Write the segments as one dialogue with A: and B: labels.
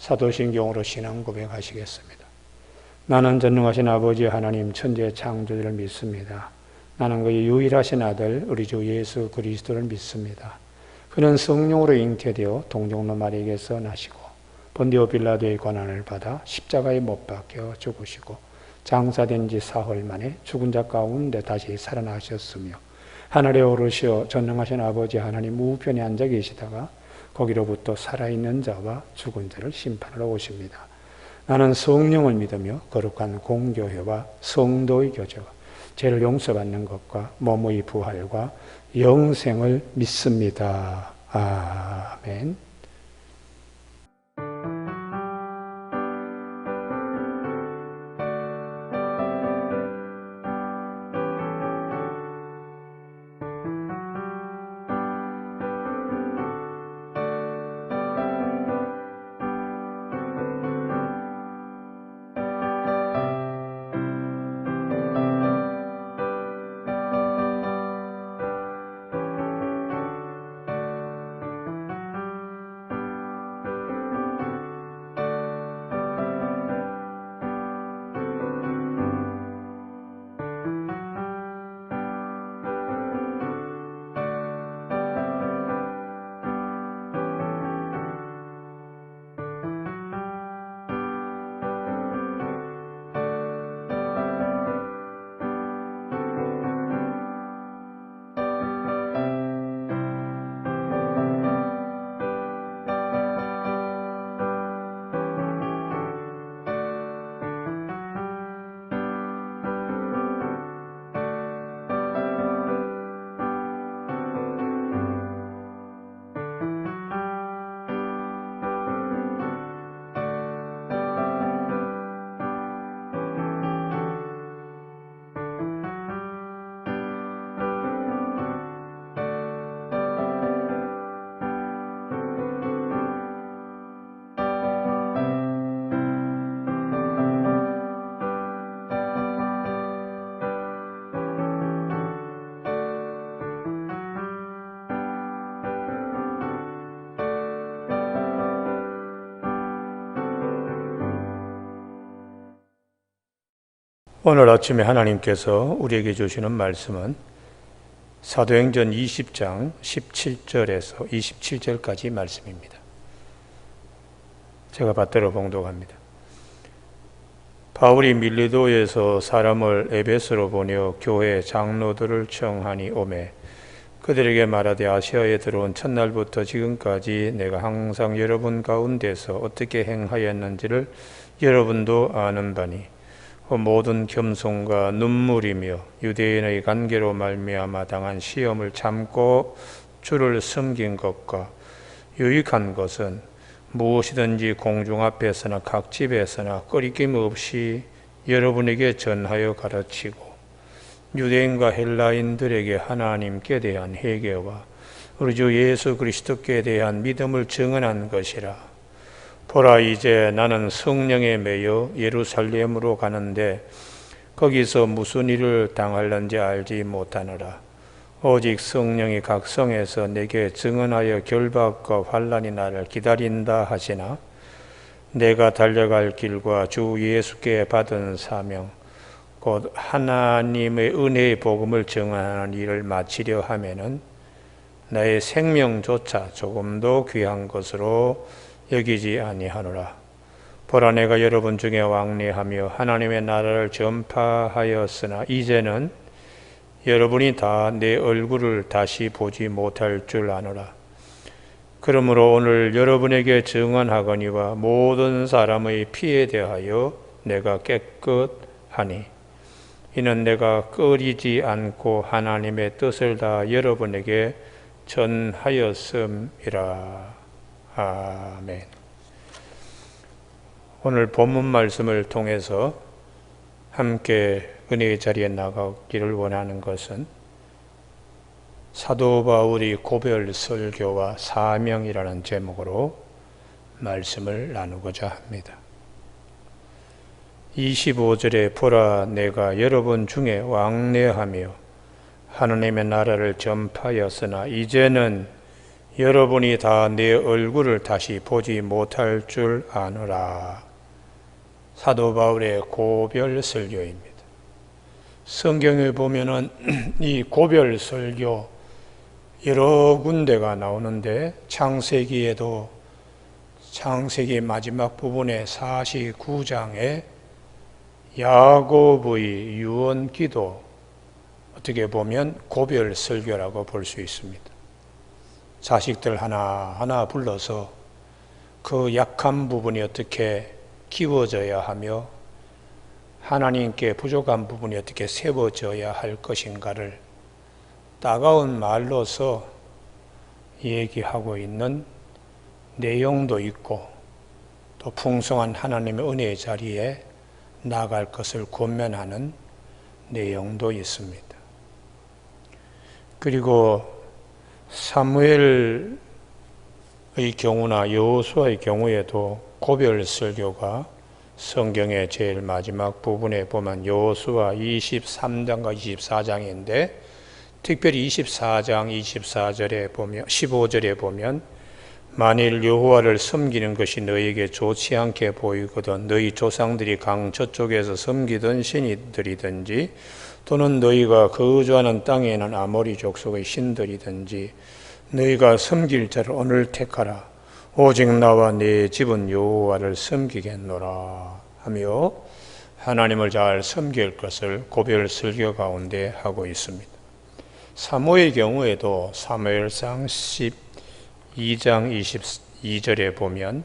A: 사도신경으로 신앙 고백하시겠습니다. 나는 전능하신 아버지 하나님 천지의 창조주를 믿습니다. 나는 그의 유일하신 아들 우리 주 예수 그리스도를 믿습니다. 그는 성령으로 잉태되어 동정노 마리에게서 나시고 본디오 빌라도의 고난을 받아 십자가에 못 박혀 죽으시고 장사된 지 사흘 만에 죽은 자 가운데 다시 살아나셨으며 하늘에 오르시어 전능하신 아버지 하나님 우편에 앉아 계시다가 거기로부터 살아있는 자와 죽은 자를 심판하러 오십니다. 나는 성령을 믿으며 거룩한 공교회와 성도의 교제와 죄를 용서받는 것과 몸의 부활과 영생을 믿습니다. 아멘. 오늘 아침에 하나님께서 우리에게 주시는 말씀은 사도행전 20장 17절에서 27절까지 말씀입니다. 제가 받들어 봉독합니다. 바울이 밀리도에서 사람을 에베소로 보내어 교회 장로들을 청하니 오매 그들에게 말하되 아시아에 들어온 첫날부터 지금까지 내가 항상 여러분 가운데서 어떻게 행하였는지를 여러분도 아는 바니 모든 겸손과 눈물이며 유대인의 관계로 말미암아 당한 시험을 참고 주를 섬긴 것과 유익한 것은 무엇이든지 공중 앞에서나 각 집에서나 꺼리낌 없이 여러분에게 전하여 가르치고 유대인과 헬라인들에게 하나님께 대한 회개와 우리 주 예수 그리스도께 대한 믿음을 증언한 것이라. 보라, 이제 나는 성령에 매여 예루살렘으로 가는데 거기서 무슨 일을 당할는지 알지 못하노라. 오직 성령이 각 성에서 내게 증언하여 결박과 환난이 나를 기다린다 하시나 내가 달려갈 길과 주 예수께 받은 사명 곧 하나님의 은혜의 복음을 증언하는 일을 마치려 하면은 나의 생명조차 조금도 귀한 것으로 여기지 아니하노라. 보라, 내가 여러분 중에 왕래하며 하나님의 나라를 전파하였으나 이제는 여러분이 다 내 얼굴을 다시 보지 못할 줄 아노라. 그러므로 오늘 여러분에게 증언하거니와 모든 사람의 피에 대하여 내가 깨끗하니 이는 내가 꺼리지 않고 하나님의 뜻을 다 여러분에게 전하였음이라. 아멘. 오늘 본문 말씀을 통해서 함께 은혜의 자리에 나가기를 원하는 것은 사도 바울이 고별 설교와 사명이라는 제목으로 말씀을 나누고자 합니다. 25절에 보라, 내가 여러분 중에 왕래하며 하나님의 나라를 전파하였으나 이제는 여러분이 다 내 얼굴을 다시 보지 못할 줄 아노라. 사도 바울의 고별 설교입니다. 성경에 보면은 이 고별 설교 여러 군데가 나오는데 창세기에도 창세기 마지막 부분의 49장에 야곱의 유언기도 어떻게 보면 고별 설교라고 볼 수 있습니다. 자식들 하나하나 불러서 그 약한 부분이 어떻게 키워져야 하며 하나님께 부족한 부분이 어떻게 세워져야 할 것인가를 따가운 말로서 얘기하고 있는 내용도 있고 또 풍성한 하나님의 은혜의 자리에 나아갈 것을 권면하는 내용도 있습니다. 그리고 사무엘의 경우나 여호수아의 경우에도 고별 설교가 성경의 제일 마지막 부분에 보면 여호수아 23장과 24장인데 특별히 24장 24절에 보면 15절에 보면 만일 여호와를 섬기는 것이 너희에게 좋지 않게 보이거든 너희 조상들이 강 저쪽에서 섬기던 신들이든지 또는 너희가 거주하는 땅에 있는 아모리 족속의 신들이든지 너희가 섬길 자를 오늘 택하라. 오직 나와 내 집은 여호와를 섬기겠노라 하며 하나님을 잘 섬길 것을 고별 설교 가운데 하고 있습니다. 사무엘 경우에도 사무엘상 12장 22절에 보면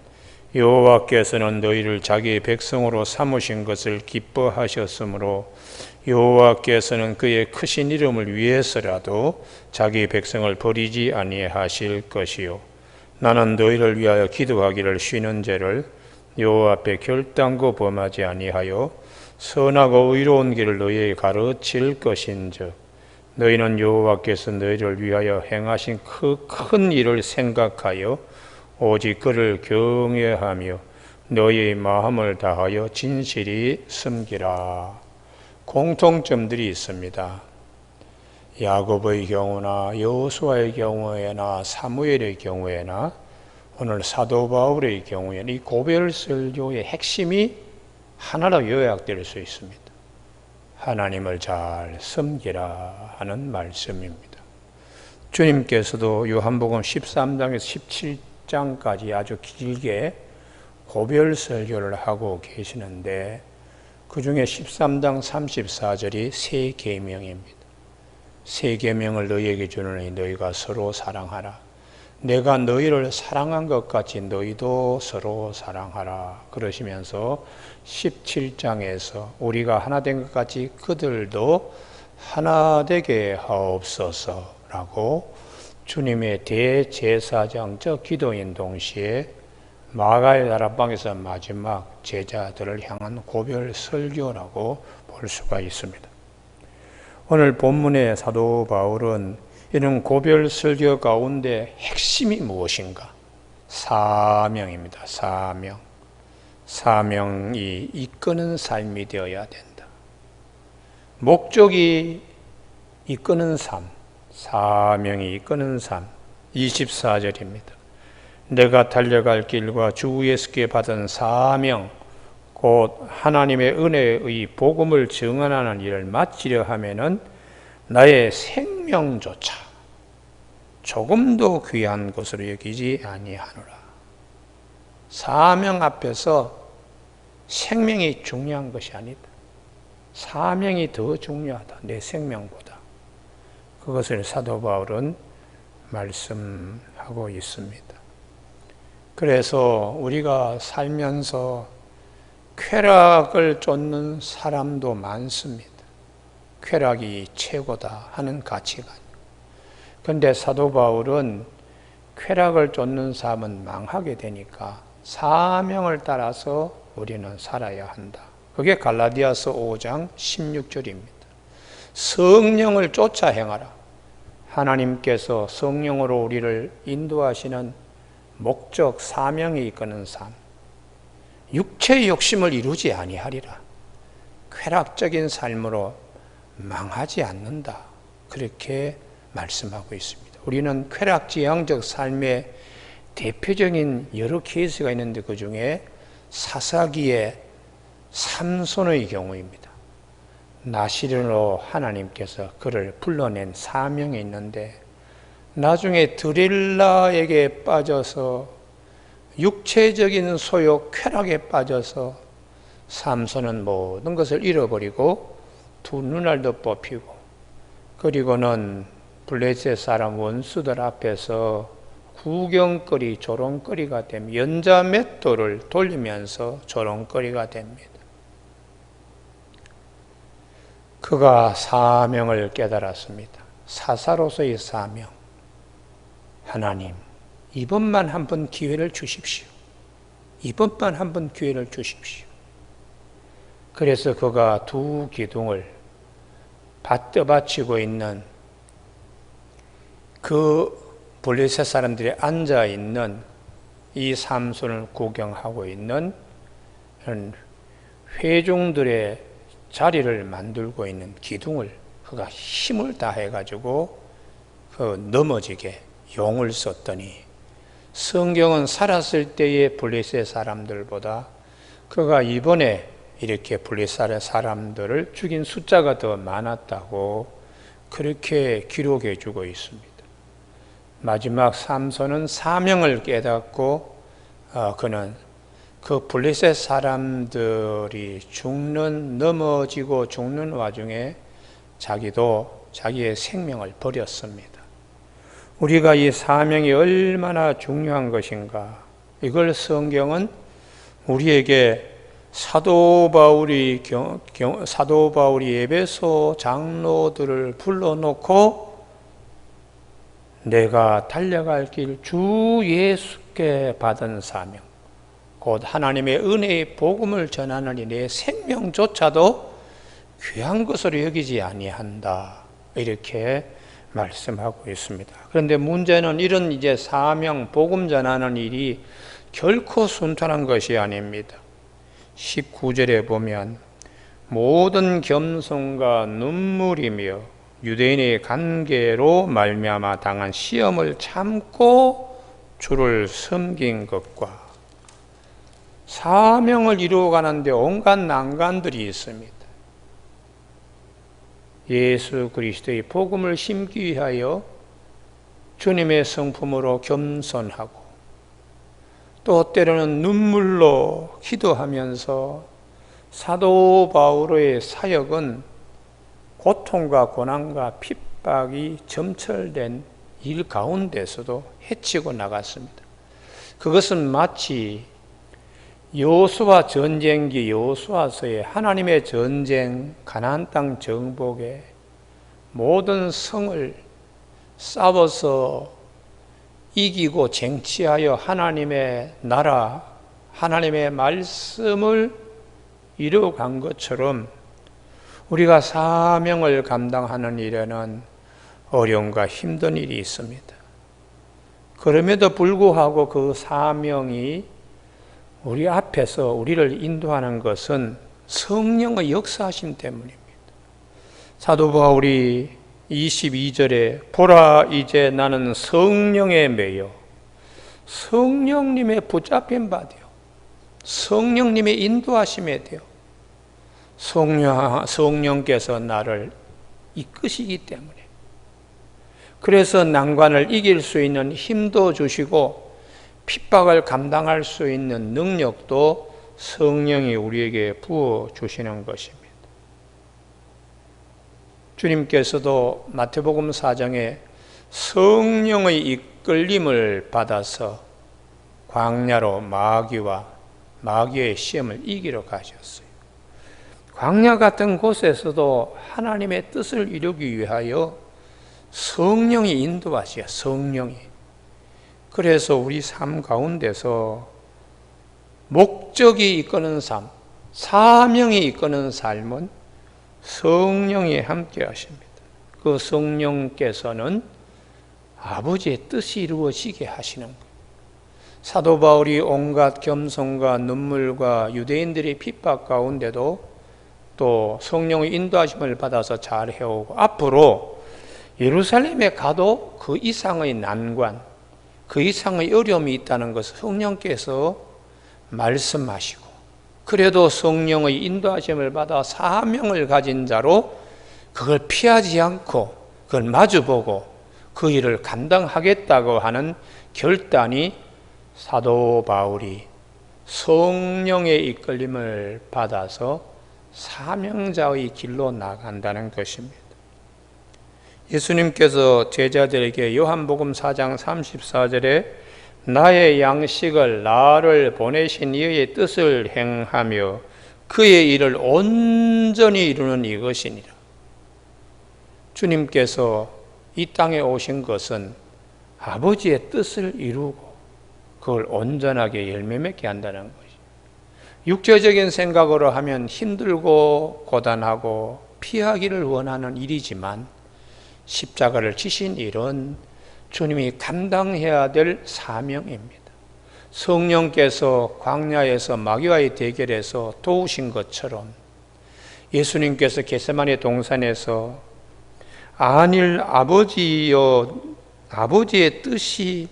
A: 여호와께서는 너희를 자기의 백성으로 삼으신 것을 기뻐하셨으므로 여호와께서는 그의 크신 이름을 위해서라도 자기 백성을 버리지 아니하실 것이요 나는 너희를 위하여 기도하기를 쉬는 죄를 여호와 앞에 결단코 범하지 아니하여 선하고 의로운 길을 너희에게 가르칠 것인즉 너희는 여호와께서 너희를 위하여 행하신 그 큰 일을 생각하여 오직 그를 경외하며 너희의 마음을 다하여 진실이 섬기라. 공통점들이 있습니다. 야곱의 경우나 여호수아의 경우에나 사무엘의 경우에나 오늘 사도 바울의 경우에는 이 고별 설교의 핵심이 하나로 요약될 수 있습니다. 하나님을 잘 섬기라 하는 말씀입니다. 주님께서도 요한복음 13장에서 17장까지 아주 길게 고별 설교를 하고 계시는데 그 중에 13장 34절이 새 계명입니다. 새 계명을 너희에게 주노니 너희가 서로 사랑하라. 내가 너희를 사랑한 것 같이 너희도 서로 사랑하라. 그러시면서 17장에서 우리가 하나 된 것 같이 그들도 하나 되게 하옵소서라고 주님의 대제사장적 기도인 동시에 마가의 다락방에서 마지막 제자들을 향한 고별 설교라고 볼 수가 있습니다. 오늘 본문의 사도 바울은 이런 고별 설교 가운데 핵심이 무엇인가? 사명입니다. 사명. 사명이 이끄는 삶이 되어야 된다. 목적이 이끄는 삶, 사명이 이끄는 삶. 24절입니다. 내가 달려갈 길과 주 예수께 받은 사명 곧 하나님의 은혜의 복음을 증언하는 일을 마치려 하면은 나의 생명조차 조금도 귀한 것으로 여기지 아니하노라. 사명 앞에서 생명이 중요한 것이 아니다. 사명이 더 중요하다. 내 생명보다. 그것을 사도 바울은 말씀하고 있습니다. 그래서 우리가 살면서 쾌락을 쫓는 사람도 많습니다. 쾌락이 최고다 하는 가치관. 그런데 사도 바울은 쾌락을 쫓는 삶은 망하게 되니까 사명을 따라서 우리는 살아야 한다. 그게 갈라디아서 5장 16절입니다. 성령을 쫓아 행하라. 하나님께서 성령으로 우리를 인도하시는 목적, 사명이 이끄는 삶. 육체의 욕심을 이루지 아니하리라. 쾌락적인 삶으로 망하지 않는다. 그렇게 말씀하고 있습니다. 우리는 쾌락지향적 삶의 대표적인 여러 케이스가 있는데 그 중에 사사기의 삼손의 경우입니다. 나시린으로 하나님께서 그를 불러낸 사명이 있는데 나중에 드릴라에게 빠져서 육체적인 소욕, 쾌락에 빠져서 삼손은 모든 것을 잃어버리고 두 눈알도 뽑히고 그리고는 블레셋 사람 원수들 앞에서 구경거리, 조롱거리가 됩니다. 연자맷돌을 돌리면서 조롱거리가 됩니다. 그가 사명을 깨달았습니다. 사사로서의 사명. 하나님, 이번만 한번 기회를 주십시오. 이번만 한번 기회를 주십시오. 그래서 그가 두 기둥을 떠받치고 있는 그 블레셋 사람들이 앉아있는 이 삼손을 구경하고 있는 회중들의 자리를 만들고 있는 기둥을 그가 힘을 다해가지고 그 넘어지게 용을 썼더니 성경은 살았을 때의 블레셋 사람들보다 그가 이번에 이렇게 블레셋 사람들을 죽인 숫자가 더 많았다고 그렇게 기록해 주고 있습니다. 마지막 삼손은 사명을 깨닫고 그는 그 블레셋 사람들이 넘어지고 죽는 와중에 자기도 자기의 생명을 버렸습니다. 우리가 이 사명이 얼마나 중요한 것인가, 이걸 성경은 우리에게 사도 바울이 에베소 장로들을 불러놓고 내가 달려갈 길 주 예수께 받은 사명, 곧 하나님의 은혜의 복음을 전하느니 내 생명조차도 귀한 것으로 여기지 아니한다, 이렇게 말씀하고 있습니다. 그런데 문제는 이런 이제 사명, 복음 전하는 일이 결코 순탄한 것이 아닙니다. 19절에 보면 모든 겸손과 눈물이며 유대인의 관계로 말미암아 당한 시험을 참고 주를 섬긴 것과 사명을 이루어가는데 온갖 난관들이 있습니다. 예수 그리스도의 복음을 심기 위하여 주님의 성품으로 겸손하고 또 때로는 눈물로 기도하면서 사도 바울의 사역은 고통과 고난과 핍박이 점철된 일 가운데서도 헤치고 나갔습니다. 그것은 마치 여호수아 전쟁기 여호수아서의 하나님의 전쟁, 가나안 땅 정복에 모든 성을 싸워서 이기고 쟁취하여 하나님의 나라, 하나님의 말씀을 이루어간 것처럼 우리가 사명을 감당하는 일에는 어려움과 힘든 일이 있습니다. 그럼에도 불구하고 그 사명이 우리 앞에서 우리를 인도하는 것은 성령의 역사하심 때문입니다. 사도 바울이 22절에 보라 이제 나는 성령에 매여 성령님의 붙잡힌 바 되어 성령님의 인도하심에 되어 성령께서 나를 이끄시기 때문에 그래서 난관을 이길 수 있는 힘도 주시고 핍박을 감당할 수 있는 능력도 성령이 우리에게 부어주시는 것입니다. 주님께서도 마태복음 4장에 성령의 이끌림을 받아서 광야로 마귀의 시험을 이기러 가셨어요. 광야 같은 곳에서도 하나님의 뜻을 이루기 위하여 성령이 인도하시어 성령이. 그래서 우리 삶 가운데서 목적이 이끄는 삶, 사명이 이끄는 삶은 성령이 함께 하십니다. 그 성령께서는 아버지의 뜻이 이루어지게 하시는 거예요. 사도 바울이 온갖 겸손과 눈물과 유대인들의 핍박 가운데도 또 성령의 인도하심을 받아서 잘 해오고 앞으로 예루살렘에 가도 그 이상의 난관, 그 이상의 어려움이 있다는 것을 성령께서 말씀하시고, 그래도 성령의 인도하심을 받아 사명을 가진 자로 그걸 피하지 않고 그걸 마주보고 그 일을 감당하겠다고 하는 결단이 사도 바울이 성령의 이끌림을 받아서 사명자의 길로 나간다는 것입니다. 예수님께서 제자들에게 요한복음 4장 34절에 나의 양식을 나를 보내신 이의 뜻을 행하며 그의 일을 온전히 이루는 이것이니라. 주님께서 이 땅에 오신 것은 아버지의 뜻을 이루고 그걸 온전하게 열매 맺게 한다는 것이죠. 육체적인 생각으로 하면 힘들고 고단하고 피하기를 원하는 일이지만 십자가를 지신 일은 주님이 감당해야 될 사명입니다. 성령께서 광야에서 마귀와의 대결에서 도우신 것처럼 예수님께서 겟세마네 동산에서 안일 아버지여 아버지의 뜻이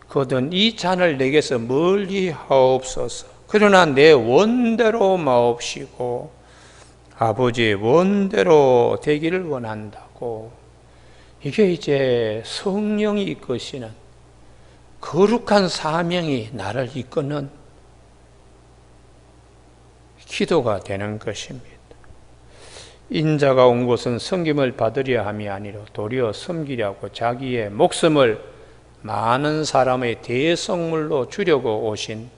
A: 거든 이 잔을 내게서 멀리 하옵소서. 그러나 내 원대로 마옵시고 아버지의 원대로 되기를 원한다고. 이게 이제 성령이 이끄시는 거룩한 사명이 나를 이끄는 기도가 되는 것입니다. 인자가 온 곳은 섬김을 받으려 함이 아니라 도리어 섬기려고 자기의 목숨을 많은 사람의 대성물로 주려고 오신,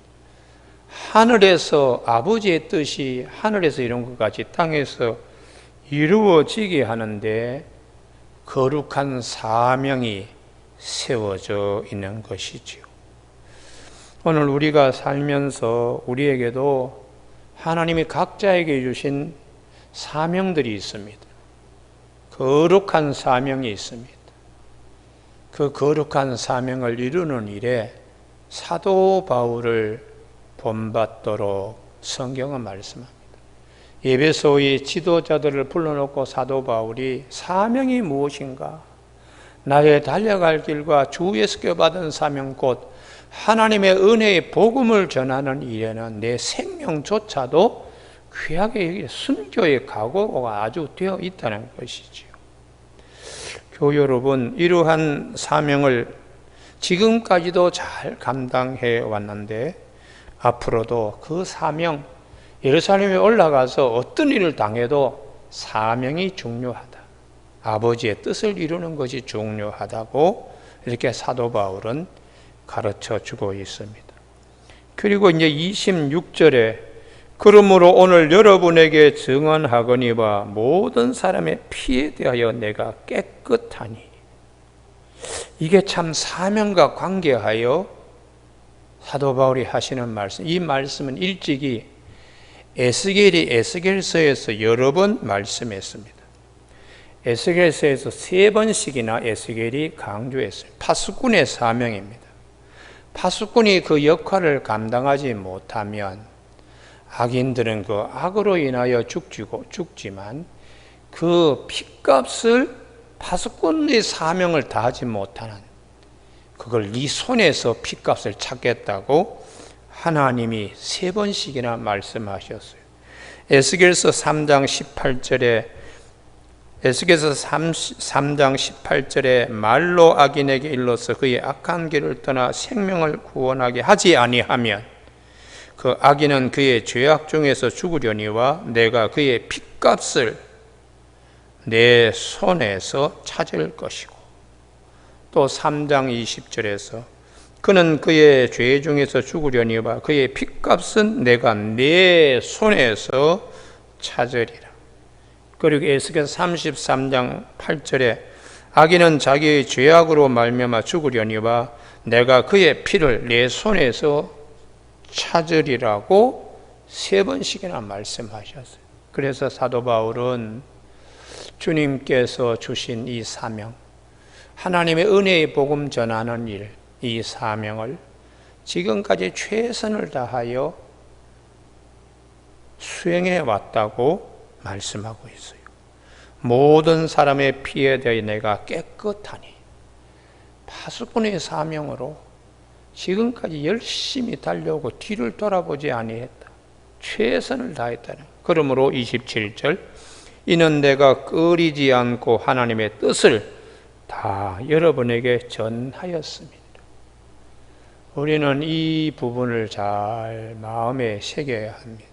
A: 하늘에서 아버지의 뜻이 하늘에서 이룬 것 같이 땅에서 이루어지게 하는데 거룩한 사명이 세워져 있는 것이지요. 오늘 우리가 살면서 우리에게도 하나님이 각자에게 주신 사명들이 있습니다. 거룩한 사명이 있습니다. 그 거룩한 사명을 이루는 일에 사도 바울을 본받도록 성경은 말씀합니다. 에베소의 지도자들을 불러놓고 사도 바울이 사명이 무엇인가? 나의 달려갈 길과 주 예수께 받은 사명 곧 하나님의 은혜의 복음을 전하는 일에는 내 생명조차도 귀하게 여기 순교의 각오가 아주 되어 있다는 것이지요. 교회 여러분, 이러한 사명을 지금까지도 잘 감당해 왔는데 앞으로도 그 사명, 예루살렘에 올라가서 어떤 일을 당해도 사명이 중요하다. 아버지의 뜻을 이루는 것이 중요하다고 이렇게 사도 바울은 가르쳐 주고 있습니다. 그리고 이제 26절에 그러므로 오늘 여러분에게 증언하거니와 모든 사람의 피에 대하여 내가 깨끗하니. 이게 참 사명과 관계하여 사도 바울이 하시는 말씀. 이 말씀은 일찍이 에스겔이 에스겔서에서 여러 번 말씀했습니다. 에스겔서에서 3번씩이나 에스겔이 강조했어요. 파수꾼의 사명입니다. 파수꾼이 그 역할을 감당하지 못하면 악인들은 그 악으로 인하여 죽지만 그 핏값을 파수꾼의 사명을 다하지 못하는 그걸 네 손에서 핏값을 찾겠다고 하나님이 3번씩이나 말씀하셨어요. 에스겔서 3장 18절에 에스겔서 3장 18절에 말로 악인에게 일러서 그의 악한 길을 떠나 생명을 구원하게 하지 아니하면 그 악인은 그의 죄악 중에서 죽으려니와 내가 그의 핏값을 내 손에서 찾을 것이고, 또 3장 20절에서 그는 그의 죄 중에서 죽으려니와 그의 핏값은 내가 내 손에서 찾으리라. 그리고 에스겔 33장 8절에 악인은 자기의 죄악으로 말미암아 죽으려니와 내가 그의 피를 내 손에서 찾으리라고 3번씩이나 말씀하셨어요. 그래서 사도 바울은 주님께서 주신 이 사명, 하나님의 은혜의 복음 전하는 일, 이 사명을 지금까지 최선을 다하여 수행해 왔다고 말씀하고 있어요. 모든 사람의 피에 대해 내가 깨끗하니 파수꾼의 사명으로 지금까지 열심히 달려오고 뒤를 돌아보지 아니했다. 최선을 다했다는. 그러므로 27절 이는 내가 꺼리지 않고 하나님의 뜻을 다 여러분에게 전하였습니다. 우리는 이 부분을 잘 마음에 새겨야 합니다.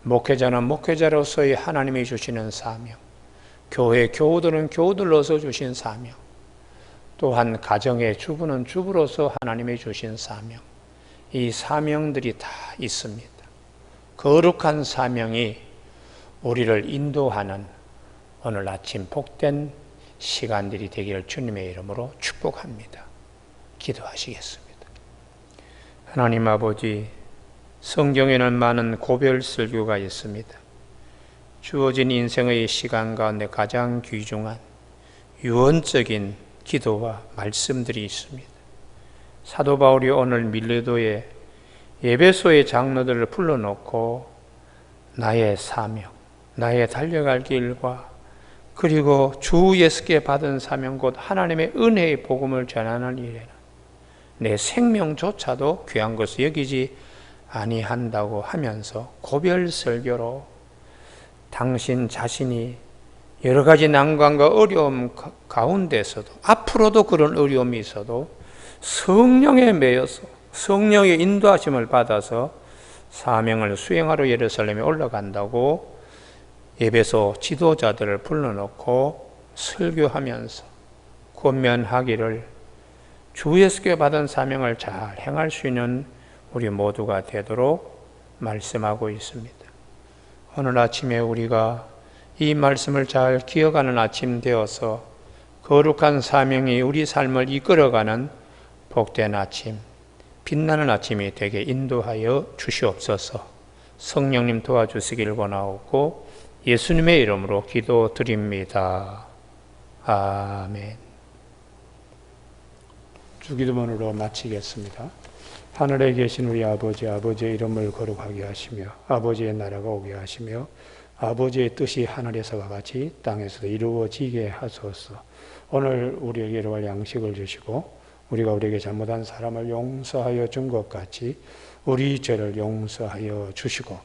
A: 목회자는 목회자로서의 하나님이 주시는 사명, 교회 교우들은 교우들로서 주신 사명, 또한 가정의 주부는 주부로서 하나님이 주신 사명, 이 사명들이 다 있습니다. 거룩한 사명이 우리를 인도하는 오늘 아침 복된 시간들이 되기를 주님의 이름으로 축복합니다. 기도하시겠습니다. 하나님 아버지, 성경에는 많은 고별 설교가 있습니다. 주어진 인생의 시간 가운데 가장 귀중한 유언적인 기도와 말씀들이 있습니다. 사도 바울이 오늘 밀레도에 에베소의 장로들을 불러놓고 나의 사명, 나의 달려갈 길과 그리고 주 예수께 받은 사명 곧 하나님의 은혜의 복음을 전하는 일에는 내 생명조차도 귀한 것을 여기지 아니한다고 하면서 고별 설교로 당신 자신이 여러 가지 난관과 어려움 가운데서도 앞으로도 그런 어려움이 있어도 성령에 매여서 성령의 인도하심을 받아서 사명을 수행하러 예루살렘에 올라간다고 에베소 지도자들을 불러놓고 설교하면서 권면하기를 주 예수께 받은 사명을 잘 행할 수 있는 우리 모두가 되도록 말씀하고 있습니다. 오늘 아침에 우리가 이 말씀을 잘 기억하는 아침 되어서 거룩한 사명이 우리 삶을 이끌어가는 복된 아침, 빛나는 아침이 되게 인도하여 주시옵소서. 성령님 도와주시길 원하옵고 예수님의 이름으로 기도드립니다. 아멘. 주기도문으로 마치겠습니다. 하늘에 계신 우리 아버지, 아버지의 이름을 거룩하게 하시며 아버지의 나라가 오게 하시며 아버지의 뜻이 하늘에서와 같이 땅에서도 이루어지게 하소서. 오늘 우리에게 일용할 양식을 주시고 우리가 우리에게 잘못한 사람을 용서하여 준 것 같이 우리 죄를 용서하여 주시고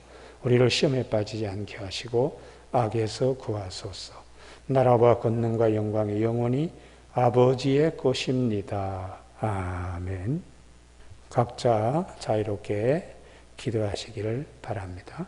A: 우리를 시험에 빠지지 않게 하시고 악에서 구하소서. 나라와 권능과 영광의 영원히 아버지의 것입니다. 아멘. 각자 자유롭게 기도하시기를 바랍니다.